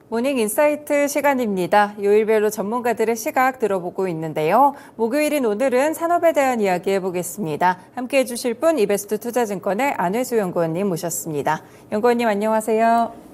모닝 인사이트 시간입니다. 요일별로 전문가들의 시각 들어보고 있는데요. 목요일인 오늘은 산업에 대한 이야기 해보겠습니다. 함께해 주실 분 이베스트 투자증권의 안회수 연구원님 모셨습니다. 연구원님 안녕하세요.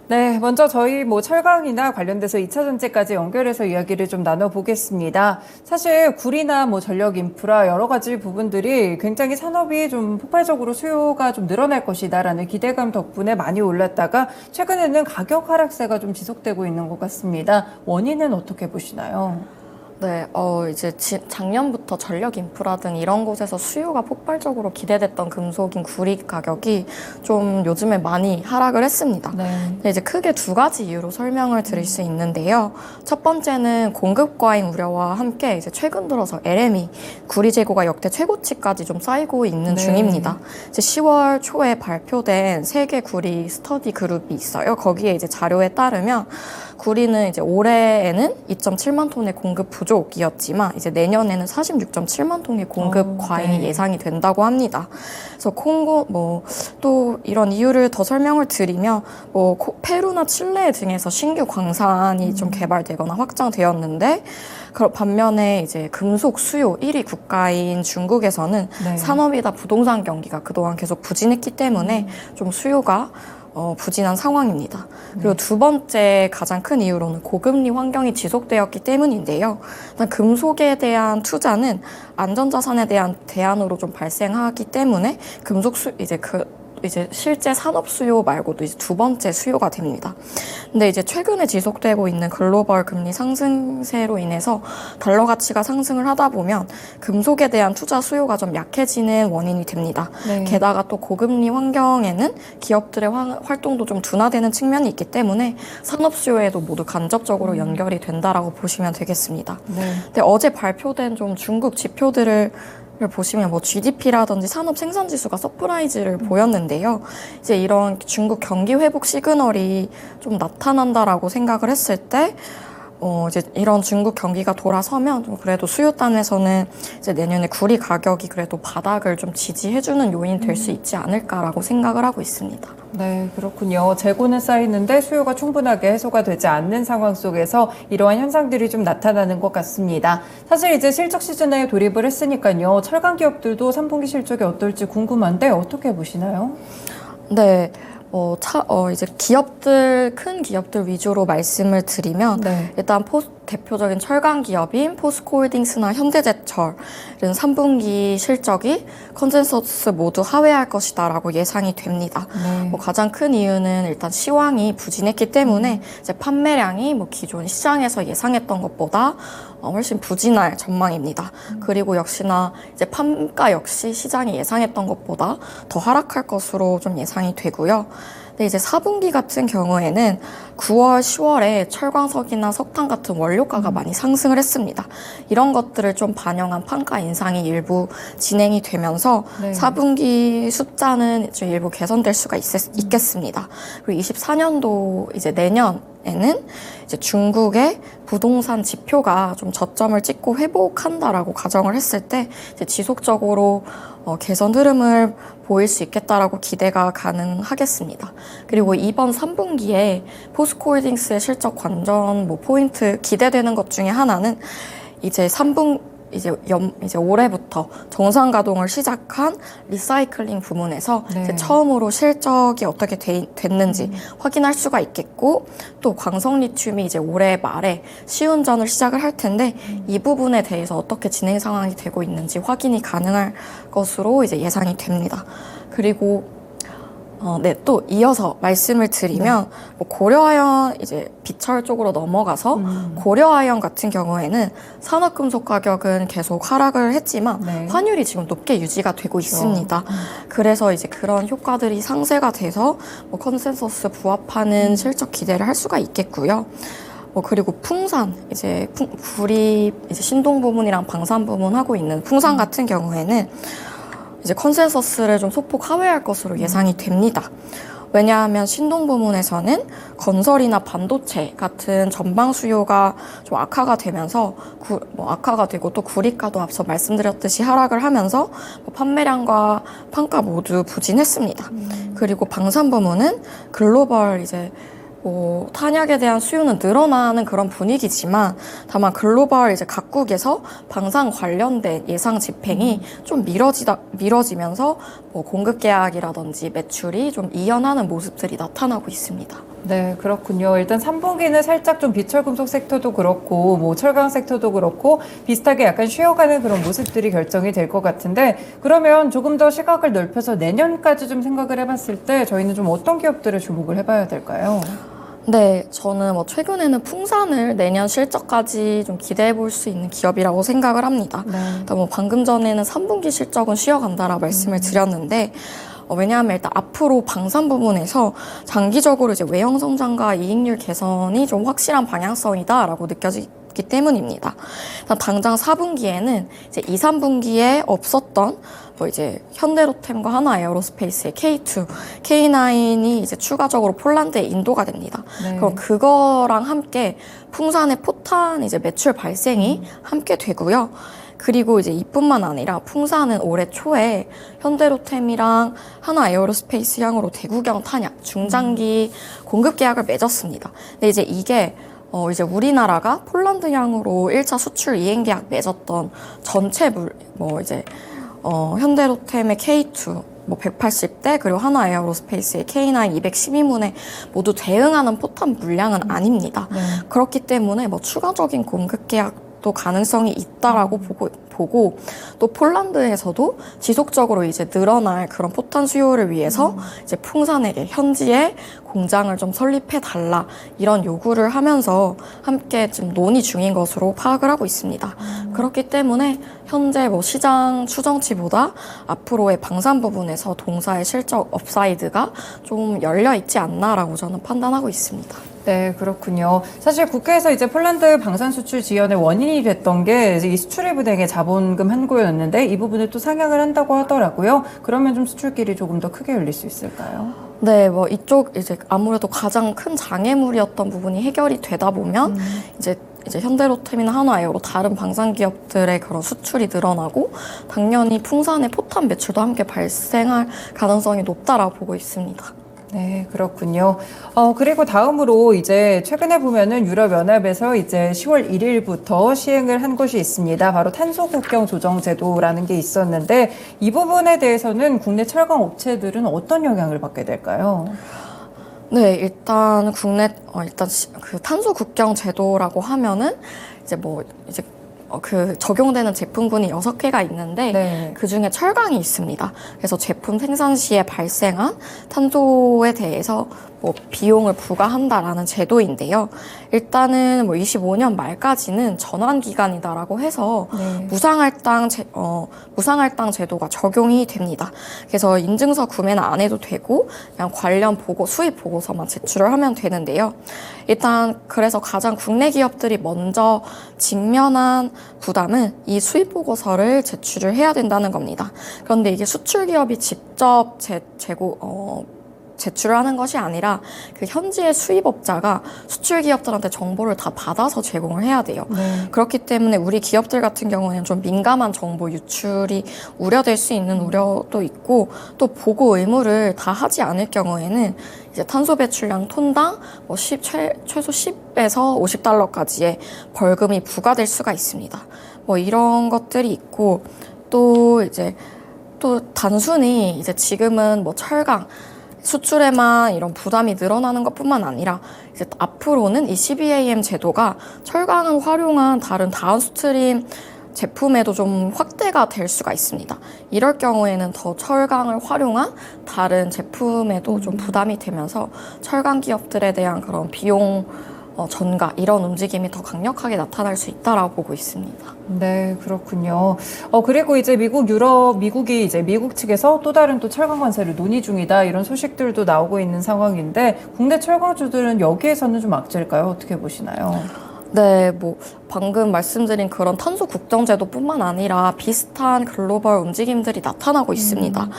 네, 먼저 저희 철강이나 관련돼서 2차 전지까지 연결해서 이야기를 좀 나눠보겠습니다. 사실 구리나 전력 인프라 여러 가지 부분들이 굉장히 산업이 좀 폭발적으로 수요가 좀 늘어날 것이다라는 기대감 덕분에 많이 올랐다가 최근에는 가격 하락세가 좀 지속되고 있는 것 같습니다. 원인은 어떻게 보시나요? 네, 이제 작년부터 전력 인프라 등 이런 곳에서 수요가 폭발적으로 기대됐던 금속인 구리 가격이 좀 요즘에 많이 하락을 했습니다. 네. 근데 이제 크게 두 가지 이유로 설명을 드릴 수 있는데요. 첫 번째는 공급 과잉 우려와 함께 이제 최근 들어서 LME 구리 재고가 역대 최고치까지 좀 쌓이고 있는 중입니다. 이제 10월 초에 발표된 세계 구리 스터디 그룹이 있어요. 거기에 이제 자료에 따르면 구리는 이제 올해에는 2.7만 톤의 공급 부족이었지만 이제 내년에는 46.7만 톤의 공급 과잉이 예상이 된다고 합니다. 그래서 또 이런 이유를 더 설명을 드리면 페루나 칠레 등에서 신규 광산이 좀 개발되거나 확장되었는데 반면에 이제 금속 수요 1위 국가인 중국에서는 산업이다 부동산 경기가 그동안 계속 부진했기 때문에 좀 수요가 부진한 상황입니다. 그리고 두 번째 가장 큰 이유로는 고금리 환경이 지속되었기 때문인데요. 일단 금속에 대한 투자는 안전자산에 대한 대안으로 좀 발생하기 때문에 이제 실제 산업 수요 말고도 이제 두 번째 수요가 됩니다. 근데 이제 최근에 지속되고 있는 글로벌 금리 상승세로 인해서 달러 가치가 상승을 하다 보면 금속에 대한 투자 수요가 좀 약해지는 원인이 됩니다. 게다가 또 고금리 환경에는 기업들의 활동도 좀 둔화되는 측면이 있기 때문에 산업 수요에도 모두 간접적으로 연결이 된다라고 보시면 되겠습니다. 근데 어제 발표된 좀 중국 지표들을 보시면 GDP라든지 산업 생산 지수가 서프라이즈를 보였는데요. 이제 이런 중국 경기 회복 시그널이 좀 나타난다라고 생각을 했을 때 이제 이런 중국 경기가 돌아서면 좀 그래도 수요단에서는 이제 내년에 구리 가격이 그래도 바닥을 좀 지지해주는 요인이 될 수 있지 않을까라고 생각을 하고 있습니다. 네, 그렇군요. 재고는 쌓이는데 수요가 충분하게 해소가 되지 않는 상황 속에서 이러한 현상들이 좀 나타나는 것 같습니다. 사실 이제 실적 시즌에 돌입을 했으니까요. 철강 기업들도 3분기 실적이 어떨지 궁금한데 어떻게 보시나요? 네. 이제 큰 기업들 위주로 말씀을 드리면, 일단 대표적인 철강 기업인 포스코홀딩스나 현대제철은 3분기 실적이 컨센서스 모두 하회할 것이다라고 예상이 됩니다. 가장 큰 이유는 일단 시황이 부진했기 때문에 이제 판매량이 기존 시장에서 예상했던 것보다 훨씬 부진할 전망입니다. 그리고 역시나 이제 판가 역시 시장이 예상했던 것보다 더 하락할 것으로 좀 예상이 되고요. 근데 이제 4분기 같은 경우에는 9월, 10월에 철광석이나 석탄 같은 원료가가 많이 상승을 했습니다. 이런 것들을 좀 반영한 판가 인상이 일부 진행이 되면서 4분기 숫자는 좀 일부 개선될 수가 있겠습니다. 그리고 24년도 이제 내년에는 이제 중국의 부동산 지표가 좀 저점을 찍고 회복한다라고 가정을 했을 때 이제 지속적으로 개선 흐름을 보일 수 있겠다라고 기대가 가능하겠습니다. 그리고 이번 3분기에 포스코홀딩스의 실적 관전 포인트 기대되는 것 중에 하나는 이제 이제 올해부터 정상 가동을 시작한 리사이클링 부문에서 이제 처음으로 실적이 어떻게 됐는지 확인할 수가 있겠고, 또 광석 리튬이 이제 올해 말에 시운전을 시작을 할 텐데 이 부분에 대해서 어떻게 진행 상황이 되고 있는지 확인이 가능할 것으로 이제 예상이 됩니다. 그리고 또 이어서 말씀을 드리면 고려아연 이제 비철 쪽으로 넘어가서 고려아연 같은 경우에는 산업금속 가격은 계속 하락을 했지만 환율이 지금 높게 유지가 되고 있습니다. 그래서 이제 그런 효과들이 상쇄가 돼서 컨센서스 부합하는 실적 기대를 할 수가 있겠고요. 그리고 풍산, 구리 신동 부문이랑 방산 부문 하고 있는 풍산 같은 경우에는 이제 컨센서스를 좀 소폭 하회할 것으로 예상이 됩니다. 왜냐하면 신동 부문에서는 건설이나 반도체 같은 전방 수요가 좀 악화가 되면서 악화가 되고 또 구리가도 앞서 말씀드렸듯이 하락을 하면서 판매량과 판가 모두 부진했습니다. 그리고 방산 부문은 글로벌 뭐 탄약에 대한 수요는 늘어나는 그런 분위기지만 다만 글로벌 이제 각국에서 방산 관련된 예상 집행이 좀 미뤄지면서 뭐 공급 계약이라든지 매출이 좀 이연하는 모습들이 나타나고 있습니다. 네, 그렇군요. 일단 3분기는 살짝 좀 비철금속 섹터도 그렇고, 뭐 철강 섹터도 그렇고, 비슷하게 약간 쉬어가는 그런 모습들이 결정이 될 것 같은데, 그러면 조금 더 시각을 넓혀서 내년까지 좀 생각을 해봤을 때, 저희는 좀 어떤 기업들을 주목을 해봐야 될까요? 네, 저는 뭐 최근에는 풍산을 내년 실적까지 좀 기대해 볼 수 있는 기업이라고 생각을 합니다. 네. 뭐 방금 전에는 3분기 실적은 쉬어간다라고 말씀을 드렸는데, 왜냐하면 일단 앞으로 방산 부분에서 장기적으로 이제 외형 성장과 이익률 개선이 좀 확실한 방향성이다라고 느껴지기 때문입니다. 일단 당장 4분기에는 이제 2, 3분기에 없었던 뭐 이제 현대로템과 하나에어로스페이스의 K2, K9이 이제 추가적으로 폴란드에 인도가 됩니다. 네. 그럼 그거랑 함께 풍산의 포탄 이제 매출 발생이 함께 되고요. 그리고 이제 이뿐만 아니라 풍산은 올해 초에 현대로템이랑 하나에어로스페이스 향으로 대구경 탄약 중장기 공급 계약을 맺었습니다. 근데 이제 이게 이제 우리나라가 폴란드 향으로 1차 수출 이행 계약 맺었던 전체 현대로템의 K2 뭐 180대 그리고 하나에어로스페이스의 K9 212문에 모두 대응하는 포탄 물량은 아닙니다. 네. 그렇기 때문에 뭐 추가적인 공급 계약도 가능성이 있다라고 보고 또 폴란드에서도 지속적으로 이제 늘어날 그런 포탄 수요를 위해서 이제 풍산에게 현지에 공장을 좀 설립해 달라 이런 요구를 하면서 함께 좀 논의 중인 것으로 파악을 하고 있습니다. 그렇기 때문에 현재 뭐 시장 추정치보다 앞으로의 방산 부분에서 동사의 실적 업사이드가 좀 열려 있지 않나라고 저는 판단하고 있습니다. 네, 그렇군요. 사실 국회에서 이제 폴란드 방산 수출 지연의 원인이 됐던 게 이 수출입은행의 자본금 한고였는데 이 부분을 또 상향을 한다고 하더라고요. 그러면 좀 수출길이 조금 더 크게 열릴 수 있을까요? 네, 뭐 이쪽 이제 아무래도 가장 큰 장애물이었던 부분이 해결이 되다 보면 이제 현대로템이나 하나에어로 다른 방산 기업들의 그런 수출이 늘어나고 당연히 풍산의 포탄 매출도 함께 발생할 가능성이 높다라고 보고 있습니다. 네, 그렇군요. 그리고 다음으로 이제 최근에 보면은 유럽연합에서 이제 10월 1일부터 시행을 한 것이 있습니다. 바로 탄소 국경 조정 제도라는 게 있었는데 이 부분에 대해서는 국내 철강 업체들은 어떤 영향을 받게 될까요? 네, 일단 그 탄소 국경 제도라고 하면은 그 적용되는 제품군이 6개가 있는데 네. 그 중에 철강이 있습니다. 그래서 제품 생산 시에 발생한 탄소에 대해서 뭐 비용을 부과한다라는 제도인데요. 일단은 뭐 25년 말까지는 전환 기간이다라고 해서 네. 무상할당 제도가 적용이 됩니다. 그래서 인증서 구매는 안 해도 되고 그냥 관련 수입 보고서만 제출을 하면 되는데요. 일단 그래서 가장 국내 기업들이 먼저 직면한 부담은 이 수입 보고서를 제출을 해야 된다는 겁니다. 그런데 이게 수출 기업이 직접 제출을 하는 것이 아니라 그 현지의 수입업자가 수출 기업들한테 정보를 다 받아서 제공을 해야 돼요. 네. 그렇기 때문에 우리 기업들 같은 경우에는 좀 민감한 정보 유출이 우려될 수 있는 우려도 있고 또 보고 의무를 다 하지 않을 경우에는 이제 탄소 배출량 톤당 뭐 최소 10에서 50달러까지의 벌금이 부과될 수가 있습니다. 뭐 이런 것들이 있고 또 단순히 이제 지금은 뭐 철강 수출에만 이런 부담이 늘어나는 것뿐만 아니라 이제 앞으로는 이 CBAM 제도가 철강을 활용한 다른 다운스트림 제품에도 좀 확대가 될 수가 있습니다. 이럴 경우에는 더 철강을 활용한 다른 제품에도 좀 부담이 되면서 철강 기업들에 대한 그런 비용 전가 이런 움직임이 더 강력하게 나타날 수 있다라고 보고 있습니다. 네, 그렇군요. 그리고 이제 미국이 이제 미국 측에서 또 다른 또 철강 관세를 논의 중이다 이런 소식들도 나오고 있는 상황인데 국내 철강주들은 여기에서는 좀 악재일까요? 어떻게 보시나요? 네, 뭐 방금 말씀드린 그런 탄소 국경제도뿐만 아니라 비슷한 글로벌 움직임들이 나타나고 있습니다.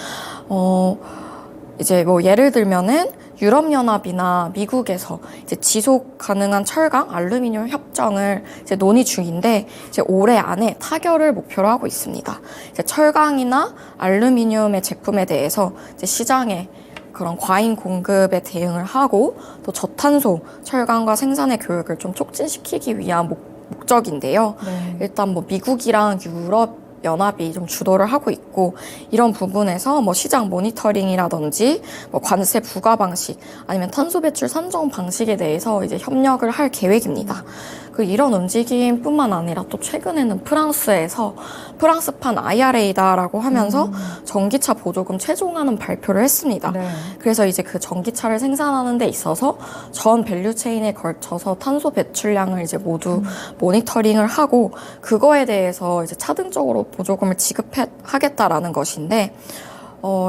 이제 뭐 예를 들면은 유럽연합이나 미국에서 이제 지속 가능한 철강, 알루미늄 협정을 이제 논의 중인데 이제 올해 안에 타결을 목표로 하고 있습니다. 이제 철강이나 알루미늄의 제품에 대해서 이제 시장에 그런 과잉 공급에 대응을 하고 또 저탄소 철강과 생산의 교육을 좀 촉진시키기 위한 목적인데요. 네. 일단 뭐 미국이랑 유럽 연합이 좀 주도를 하고 있고 이런 부분에서 뭐 시장 모니터링이라든지 뭐 관세 부과 방식 아니면 탄소 배출 산정 방식에 대해서 이제 협력을 할 계획입니다. 그 이런 움직임뿐만 아니라 또 최근에는 프랑스에서 프랑스판 IRA다라고 하면서 전기차 보조금 최종안은 발표를 했습니다. 네. 그래서 이제 그 전기차를 생산하는 데 있어서 전 밸류 체인에 걸쳐서 탄소 배출량을 이제 모두 모니터링을 하고 그거에 대해서 이제 차등적으로 보조금을 지급하겠다라는 것인데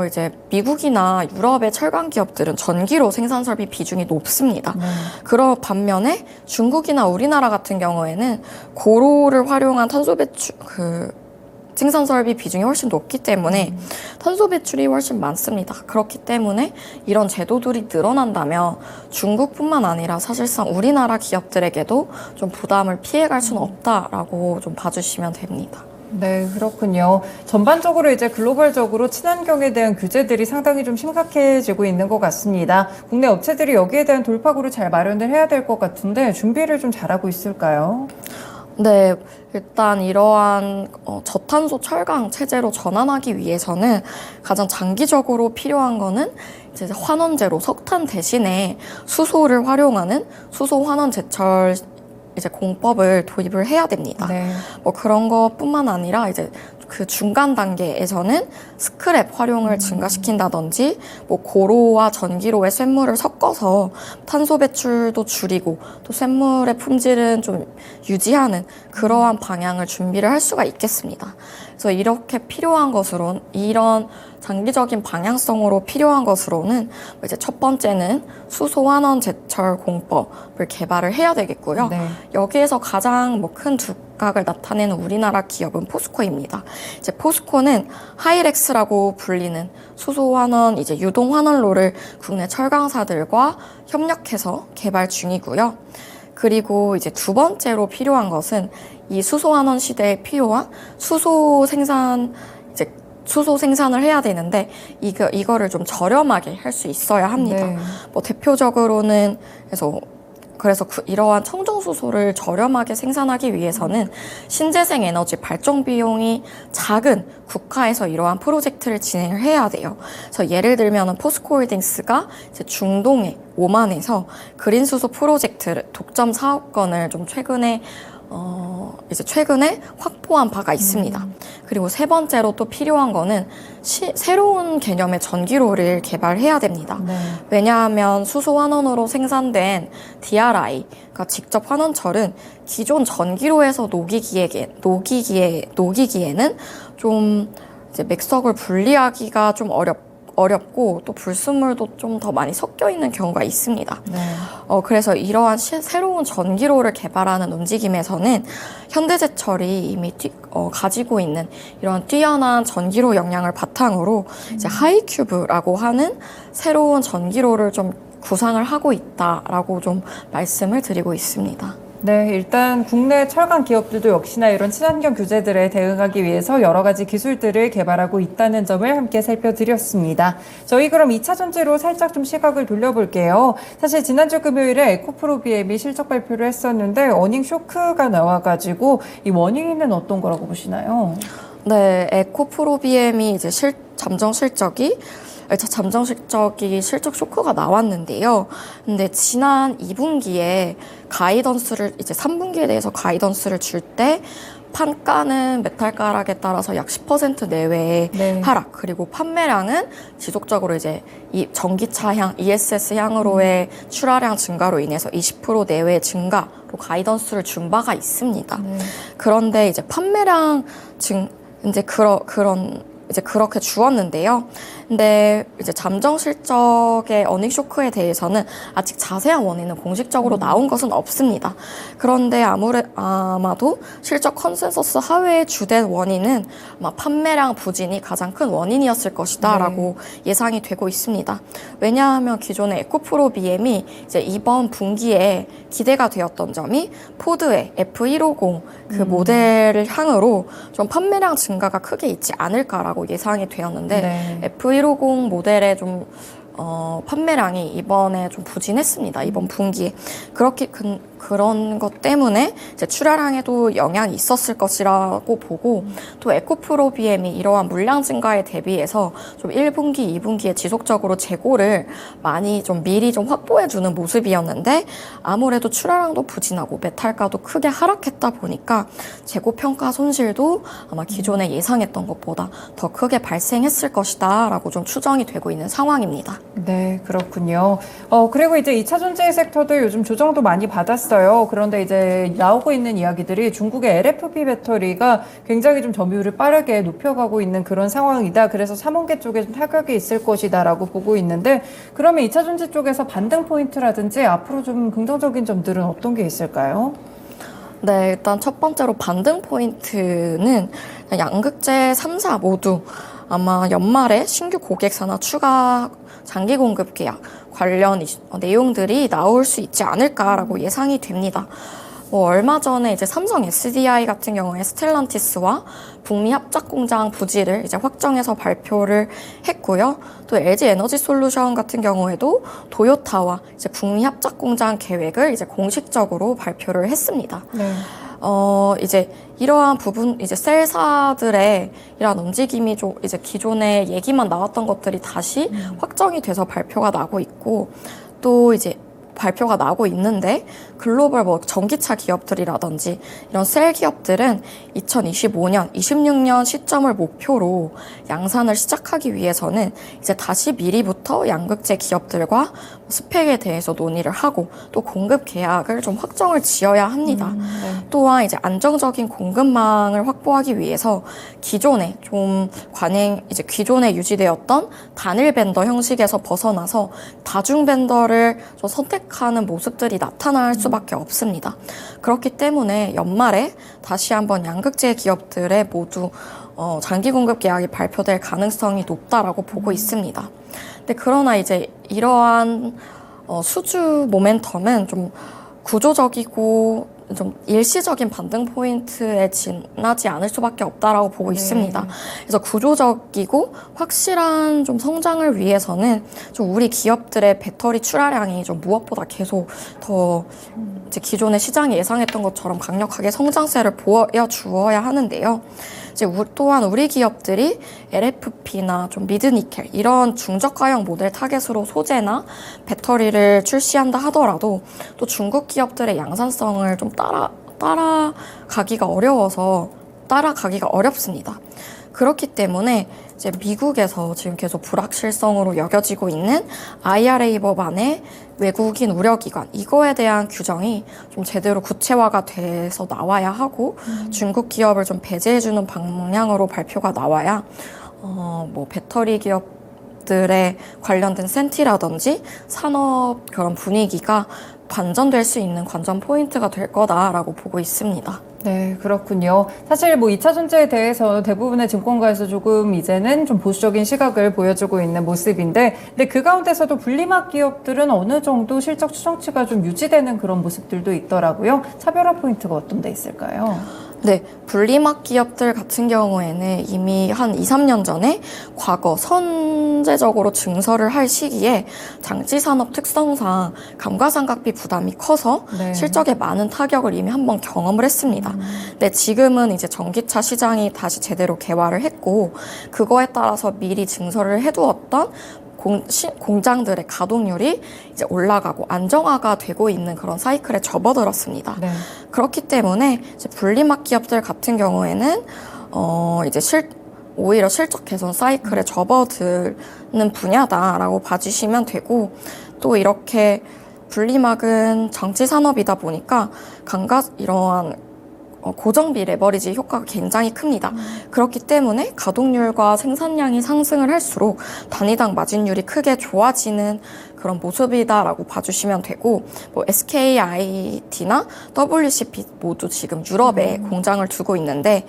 이제 미국이나 유럽의 철강 기업들은 전기로 생산 설비 비중이 높습니다. 그런 반면에 중국이나 우리나라 같은 경우에는 고로를 활용한 탄소 배출 생산 설비 비중이 훨씬 높기 때문에 탄소 배출이 훨씬 많습니다. 그렇기 때문에 이런 제도들이 늘어난다면 중국뿐만 아니라 사실상 우리나라 기업들에게도 좀 부담을 피해갈 수는 없다라고 좀 봐주시면 됩니다. 네, 그렇군요. 전반적으로 이제 글로벌적으로 친환경에 대한 규제들이 상당히 좀 심각해지고 있는 것 같습니다. 국내 업체들이 여기에 대한 돌파구를 잘 마련을 해야 될 것 같은데 준비를 좀 잘하고 있을까요? 네, 일단 이러한 저탄소 철강 체제로 전환하기 위해서는 가장 장기적으로 필요한 거는 이제 환원제로 석탄 대신에 수소를 활용하는 수소 환원 제철 이제 공법을 도입을 해야 됩니다. 네. 뭐 그런 것뿐만 아니라 이제 그 중간 단계에서는 스크랩 활용을 증가시킨다든지 뭐 고로와 전기로의 쇳물을 섞어서 탄소 배출도 줄이고 또 쇳물의 품질은 좀 유지하는 그러한 방향을 준비를 할 수가 있겠습니다. 그래서 이렇게 필요한 것으로는 이런 장기적인 방향성으로 필요한 것으로는 이제 첫 번째는 수소 환원 제철 공법을 개발을 해야 되겠고요. 네. 여기에서 가장 뭐 큰 두각을 나타내는 우리나라 기업은 포스코입니다. 이제 포스코는 하이렉스라고 불리는 수소 환원 이제 유동 환원로를 국내 철강사들과 협력해서 개발 중이고요. 그리고 이제 두 번째로 필요한 것은 이 수소 환원 시대에 필요한 수소 생산을 해야 되는데 이거를 좀 저렴하게 할 수 있어야 합니다. 네. 뭐 대표적으로는 그래서 이러한 청정수소를 저렴하게 생산하기 위해서는 신재생 에너지 발전 비용이 작은 국가에서 이러한 프로젝트를 진행을 해야 돼요. 그래서 예를 들면 포스코홀딩스가 이제 중동의 오만에서 그린 수소 프로젝트를 독점 사업권을 좀 최근에 확보한 바가 있습니다. 그리고 세 번째로 또 필요한 거는 새로운 개념의 전기로를 개발해야 됩니다. 네. 왜냐하면 수소 환원으로 생산된 DRI, 그러니까 직접 환원철은 기존 전기로에서 녹이기에는 좀 이제 맥석을 분리하기가 좀 어렵고 또 불순물도 좀 더 많이 섞여 있는 경우가 있습니다. 네. 그래서 이러한 새로운 전기로를 개발하는 움직임에서는 현대제철이 이미 가지고 있는 이런 뛰어난 전기로 역량을 바탕으로 이제 하이큐브라고 하는 새로운 전기로를 좀 구상을 하고 있다라고 좀 말씀을 드리고 있습니다. 네, 일단 국내 철강 기업들도 역시나 이런 친환경 규제들에 대응하기 위해서 여러 가지 기술들을 개발하고 있다는 점을 함께 살펴드렸습니다. 저희 그럼 2차 전지로 살짝 좀 시각을 돌려볼게요. 사실 지난주 금요일에 에코프로비엠이 실적 발표를 했었는데 어닝 쇼크가 나와가지고 이 원인은 어떤 거라고 보시나요? 네, 에코프로비엠이 이제 잠정 실적이 실적 쇼크가 나왔는데요. 근데 지난 2분기에 가이던스를 이제 3분기에 대해서 가이던스를 줄 때 판가는 메탈가락에 따라서 약 10% 내외의 네. 하락, 그리고 판매량은 지속적으로 이제 이 전기차향, ESS 향으로의 출하량 증가로 인해서 20% 내외의 증가로 가이던스를 준 바가 있습니다. 네. 그런데 이제 판매량 이제 그렇게 주었는데요. 근데 이제 잠정 실적의 어닝 쇼크에 대해서는 아직 자세한 원인은 공식적으로 나온 것은 없습니다. 그런데 아마도 실적 컨센서스 하회의 주된 원인은 아마 판매량 부진이 가장 큰 원인이었을 것이다라고 예상이 되고 있습니다. 왜냐하면 기존의 에코프로비엠이 이제 이번 분기에 기대가 되었던 점이 포드의 F150 그 모델을 향으로 좀 판매량 증가가 크게 있지 않을까라고 예상이 되었는데 네. F150 모델의 좀 판매량이 이번에 좀 부진했습니다. 이번 분기에. 그런 것 때문에 이제 출하량에도 영향이 있었을 것이라고 보고, 또 에코프로비엠이 이러한 물량 증가에 대비해서 좀 1분기, 2분기에 지속적으로 재고를 많이 좀 미리 좀 확보해주는 모습이었는데, 아무래도 출하량도 부진하고 메탈가도 크게 하락했다 보니까 재고 평가 손실도 아마 기존에 예상했던 것보다 더 크게 발생했을 것이다 라고 좀 추정이 되고 있는 상황입니다. 네, 그렇군요. 그리고 이제 2차 전지 섹터도 요즘 조정도 많이 받았어요. 그런데 이제 나오고 있는 이야기들이 중국의 LFP 배터리가 굉장히 좀 점유율을 빠르게 높여가고 있는 그런 상황이다. 그래서 3원계 쪽에 좀 타격이 있을 것이다라고 보고 있는데, 그러면 2차 전지 쪽에서 반등 포인트라든지 앞으로 좀 긍정적인 점들은 어떤 게 있을까요? 네, 일단 첫 번째로 반등 포인트는 양극재 3사 모두 아마 연말에 신규 고객사나 추가 장기 공급 계약 관련 내용들이 나올 수 있지 않을까라고 예상이 됩니다. 얼마 전에 이제 삼성 SDI 같은 경우에 스텔란티스와 북미 합작 공장 부지를 이제 확정해서 발표를 했고요. 또 LG 에너지 솔루션 같은 경우에도 도요타와 이제 북미 합작 공장 계획을 이제 공식적으로 발표를 했습니다. 네. 이제 이러한 부분, 이제 셀사들의 이러한 움직임이 좀 이제 기존에 얘기만 나왔던 것들이 다시 확정이 돼서 발표가 나고 있고, 또 이제 발표가 나고 있는데, 글로벌 전기차 기업들이라든지 이런 셀 기업들은 2025년, 26년 시점을 목표로 양산을 시작하기 위해서는 이제 다시 미리부터 양극재 기업들과 스펙에 대해서 논의를 하고 또 공급 계약을 좀 확정을 지어야 합니다. 네. 또한 이제 안정적인 공급망을 확보하기 위해서 기존에 기존에 유지되었던 단일 벤더 형식에서 벗어나서 다중 벤더를 좀 선택하는 모습들이 나타날 수밖에 없습니다. 그렇기 때문에 연말에 다시 한번 양극재 기업들의 모두 장기 공급 계약이 발표될 가능성이 높다라고 보고 있습니다. 근데 그러나 이제 이러한 수주 모멘텀은 좀 구조적이고 좀 일시적인 반등 포인트에 지나지 않을 수밖에 없다라고 보고 있습니다. 그래서 구조적이고 확실한 좀 성장을 위해서는 좀 우리 기업들의 배터리 출하량이 좀 무엇보다 계속 더 이제 기존의 시장이 예상했던 것처럼 강력하게 성장세를 보여주어야 하는데요. 이제 또한 우리 기업들이 LFP나 좀 미드니켈 이런 중저가형 모델 타겟으로 소재나 배터리를 출시한다 하더라도 또 중국 기업들의 양산성을 좀 따라가기가 어렵습니다. 그렇기 때문에 이제 미국에서 지금 계속 불확실성으로 여겨지고 있는 IRA 법안의 외국인 우려기관, 이거에 대한 규정이 좀 제대로 구체화가 돼서 나와야 하고, 중국 기업을 좀 배제해주는 방향으로 발표가 나와야, 배터리 기업들에 관련된 센티라든지 산업 그런 분위기가 반전될 수 있는 관전 포인트가 될 거다라고 보고 있습니다. 네, 그렇군요. 사실 2차 전지에 대해서 대부분의 증권가에서 조금 이제는 좀 보수적인 시각을 보여주고 있는 모습인데, 근데 그 가운데서도 분리막 기업들은 어느 정도 실적 추정치가 좀 유지되는 그런 모습들도 있더라고요. 차별화 포인트가 어떤 데 있을까요? 네, 분리막 기업들 같은 경우에는 이미 한 2, 3년 전에 과거 선제적으로 증설을 할 시기에 장치산업 특성상 감가상각비 부담이 커서 실적에 많은 타격을 이미 한번 경험을 했습니다. 근데 지금은 이제 전기차 시장이 다시 제대로 개화를 했고, 그거에 따라서 미리 증설을 해두었던 공장들의 가동률이 이제 올라가고 안정화가 되고 있는 그런 사이클에 접어들었습니다. 네. 그렇기 때문에 이제 분리막 기업들 같은 경우에는 오히려 실적 개선 사이클에 접어드는 분야다라고 봐주시면 되고, 또 이렇게 분리막은 장치 산업이다 보니까 이러한 고정비 레버리지 효과가 굉장히 큽니다. 그렇기 때문에 가동률과 생산량이 상승을 할수록 단위당 마진율이 크게 좋아지는 그런 모습이다라고 봐주시면 되고, SKIT나 WCP 모두 지금 유럽에 공장을 두고 있는데,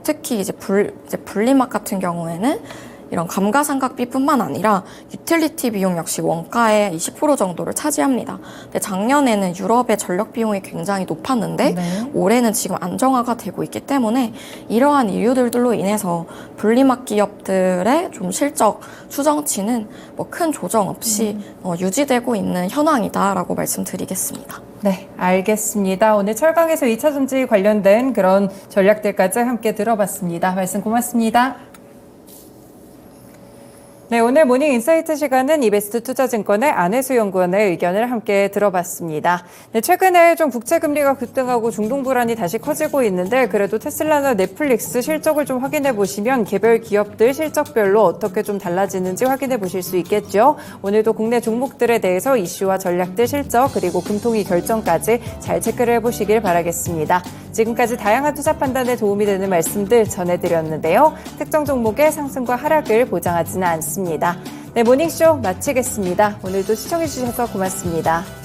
특히 이제 분리막 같은 경우에는 이런 감가상각비뿐만 아니라 유틸리티 비용 역시 원가의 20% 정도를 차지합니다. 근데 작년에는 유럽의 전력 비용이 굉장히 높았는데 올해는 지금 안정화가 되고 있기 때문에 이러한 이유들로 인해서 분리막 기업들의 좀 실적 추정치는 뭐 큰 조정 없이 유지되고 있는 현황이다라고 말씀드리겠습니다. 네, 알겠습니다. 오늘 철강에서 2차 전지 관련된 그런 전략들까지 함께 들어봤습니다. 말씀 고맙습니다. 네, 오늘 모닝 인사이트 시간은 이베스트 투자증권의 안혜수 연구원의 의견을 함께 들어봤습니다. 네, 최근에 좀 국채금리가 급등하고 중동 불안이 다시 커지고 있는데 그래도 테슬라나 넷플릭스 실적을 좀 확인해 보시면 개별 기업들 실적별로 어떻게 좀 달라지는지 확인해 보실 수 있겠죠. 오늘도 국내 종목들에 대해서 이슈와 전략들 실적 그리고 금통위 결정까지 잘 체크를 해보시길 바라겠습니다. 지금까지 다양한 투자 판단에 도움이 되는 말씀들 전해드렸는데요. 특정 종목의 상승과 하락을 보장하지는 않습니다. 네, 모닝쇼 마치겠습니다. 오늘도 시청해주셔서 고맙습니다.